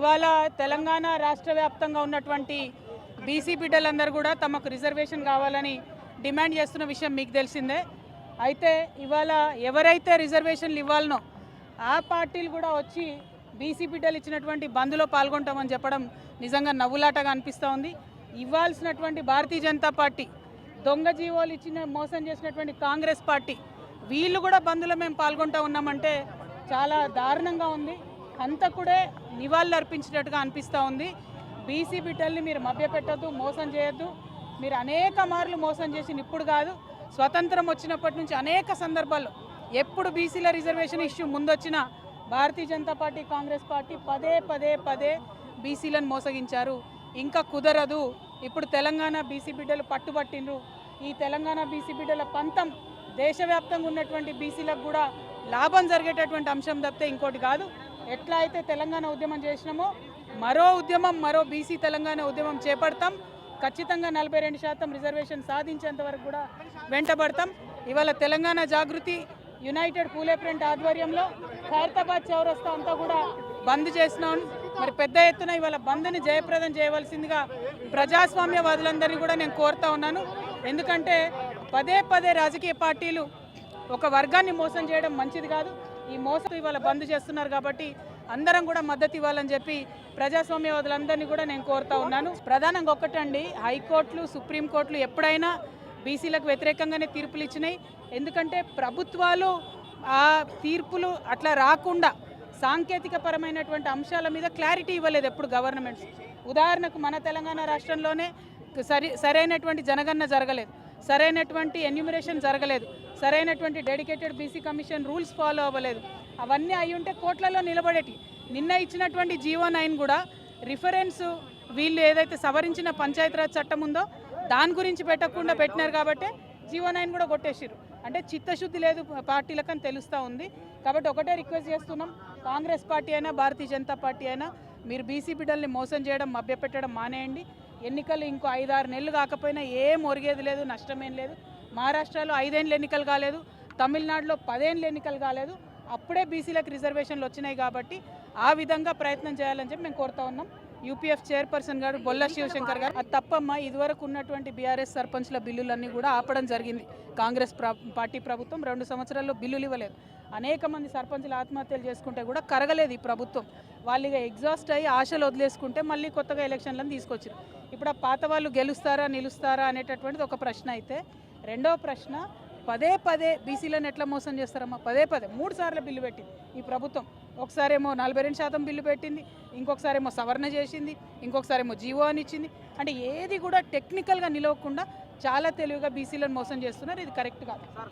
ఇవాళ తెలంగాణ రాష్ట్ర వ్యాప్తంగా ఉన్నటువంటి బీసీ బిడ్డలందరూ కూడా తమకు రిజర్వేషన్ కావాలని డిమాండ్ చేస్తున్న విషయం మీకు తెలిసిందే. అయితే ఇవాళ ఎవరైతే రిజర్వేషన్లు ఇవ్వాలనో ఆ పార్టీలు కూడా వచ్చి బీసీ బిడ్డలు ఇచ్చినటువంటి బంద్లో పాల్గొంటామని చెప్పడం నిజంగా నవ్వులాటగా అనిపిస్తూ ఉంది. ఇవ్వాల్సినటువంటి భారతీయ జనతా పార్టీ, దొంగ జీవోలు ఇచ్చిన మోసం చేసినటువంటి కాంగ్రెస్ పార్టీ, వీళ్ళు కూడా బంద్లో మేము పాల్గొంటూ ఉన్నామంటే చాలా దారుణంగా ఉంది. హంతకుడే నివాళులు అర్పించినట్టుగా అనిపిస్తూ ఉంది. బీసీ బిడ్డల్ని మీరు మభ్యపెట్టద్దు, మోసం చేయొద్దు. మీరు అనేక మార్లు మోసం చేసి ఇప్పుడు కాదు, స్వతంత్రం వచ్చినప్పటి నుంచి అనేక సందర్భాల్లో ఎప్పుడు బీసీల reservation issue ముందొచ్చినా Bharatiya Janata party, Congress party పదే బీసీలను మోసగించారు. ఇంకా కుదరదు. ఇప్పుడు తెలంగాణ బీసీ బిడ్డలు పట్టుబట్టిండ్రు. ఈ తెలంగాణ బీసీ బిడ్డల పంతం దేశవ్యాప్తంగా ఉన్నటువంటి బీసీలకు కూడా లాభం జరిగేటటువంటి అంశం తప్పితే ఇంకోటి కాదు. ఎట్లా అయితే తెలంగాణ ఉద్యమం చేసినామో మరో బీసీ తెలంగాణ ఉద్యమం చేపడతాం. ఖచ్చితంగా 42% రిజర్వేషన్ సాధించేంత వరకు కూడా వెంటబడతాం. ఇవాళ తెలంగాణ జాగృతి యునైటెడ్ పూలే ఫ్రంట్ ఆధ్వర్యంలో ఖైరతాబాద్ చౌరస్తా అంతా కూడా బంద్ చేసినాం. మరి పెద్ద ఎత్తున ఇవాళ బంద్ని జయప్రదం చేయవలసిందిగా ప్రజాస్వామ్యవాదులందరినీ కూడా నేను కోరుతా ఉన్నాను. ఎందుకంటే పదే రాజకీయ పార్టీలు ఒక వర్గాన్ని మోసం చేయడం మంచిది కాదు. ఈ మోసం ఇవాళ బంద్ చేస్తున్నారు కాబట్టి అందరం కూడా మద్దతు ఇవ్వాలని చెప్పి ప్రజాస్వామ్యవాదులందరినీ కూడా నేను కోరుతా ఉన్నాను. ప్రధానంగా ఒక్కటండి, హైకోర్టులు, సుప్రీంకోర్టులు ఎప్పుడైనా బీసీలకు వ్యతిరేకంగానే తీర్పులు ఇచ్చినాయి. ఎందుకంటే ప్రభుత్వాలు ఆ తీర్పులు అట్లా రాకుండా సాంకేతిక పరమైనటువంటి అంశాల మీద క్లారిటీ ఇవ్వలేదు ఎప్పుడు గవర్నమెంట్స్. ఉదాహరణకు మన తెలంగాణ రాష్ట్రంలోనే సరైనటువంటి జనగణన జరగలేదు, సరైనటువంటి ఎన్యూమరేషన్ జరగలేదు, సరైనటువంటి dedicated BC commission rules follow అవ్వలేదు. అవన్నీ అయి ఉంటే కోట్లలో నిలబడేటి. నిన్న ఇచ్చినటువంటి జీవో 9 కూడా రిఫరెన్స్ వీళ్ళు ఏదైతే సవరించిన పంచాయతీరాజ్ చట్టం ఉందో దాని గురించి పెట్టకుండా పెట్టినారు కాబట్టి జీవో 9 కూడా కొట్టేసారు. అంటే చిత్తశుద్ధి లేదు పార్టీలకని తెలుస్తూ ఉంది. కాబట్టి ఒకటే రిక్వెస్ట్ చేస్తున్నాం, కాంగ్రెస్ పార్టీ అయినా భారతీయ జనతా పార్టీ అయినా మీరు బీసీ బిడ్డల్ని మోసం చేయడం, మభ్యపెట్టడం మానేయండి. ఎన్నికలు ఇంకో 5-6 నెలలు కాకపోయినా ఏం ఒరిగేది లేదు, నష్టమేం లేదు. మహారాష్ట్రలో 5 ఏళ్ళు ఎన్నికలు కాలేదు, తమిళనాడులో 10 ఏళ్ళు ఎన్నికలు కాలేదు. అప్పుడే బీసీలకు రిజర్వేషన్లు వచ్చినాయి కాబట్టి ఆ విధంగా ప్రయత్నం చేయాలని చెప్పి మేము కోరుతా ఉన్నాం. యూపీఎఫ్ చైర్పర్సన్ గారు బొల్ల శివశంకర్ గారు అది తప్పమ్మా, ఇదివరకు ఉన్నటువంటి బీఆర్ఎస్ సర్పంచ్ల బిల్లులన్నీ కూడా ఆపడం జరిగింది. కాంగ్రెస్ పార్టీ ప్రభుత్వం 2 సంవత్సరాల్లో బిల్లులు ఇవ్వలేదు. అనేక మంది సర్పంచులు ఆత్మహత్యలు చేసుకుంటే కూడా కరగలేదు ఈ ప్రభుత్వం. వాళ్ళు ఇక ఎగ్జాస్ట్ అయ్యి ఆశలు వదిలేసుకుంటే మళ్ళీ కొత్తగా ఎలక్షన్లను తీసుకొచ్చారు. ఇప్పుడు ఆ పాత వాళ్ళు గెలుస్తారా నిలుస్తారా అనేటటువంటిది ఒక ప్రశ్న అయితే, రెండవ ప్రశ్న పదే బీసీలను ఎట్లా మోసం చేస్తారమ్మా? 3 సార్లు బిల్లు పెట్టింది ఈ ప్రభుత్వం. ఒకసారేమో 42% బిల్లు పెట్టింది, ఇంకొకసారేమో సవరణ చేసింది, ఇంకొకసారేమో జీవో అని ఇచ్చింది. అంటే ఏది కూడా టెక్నికల్గా నిలవకుండా చాలా తెలివిగా బీసీలను మోసం చేస్తున్నారు. ఇది కరెక్ట్ కాదు.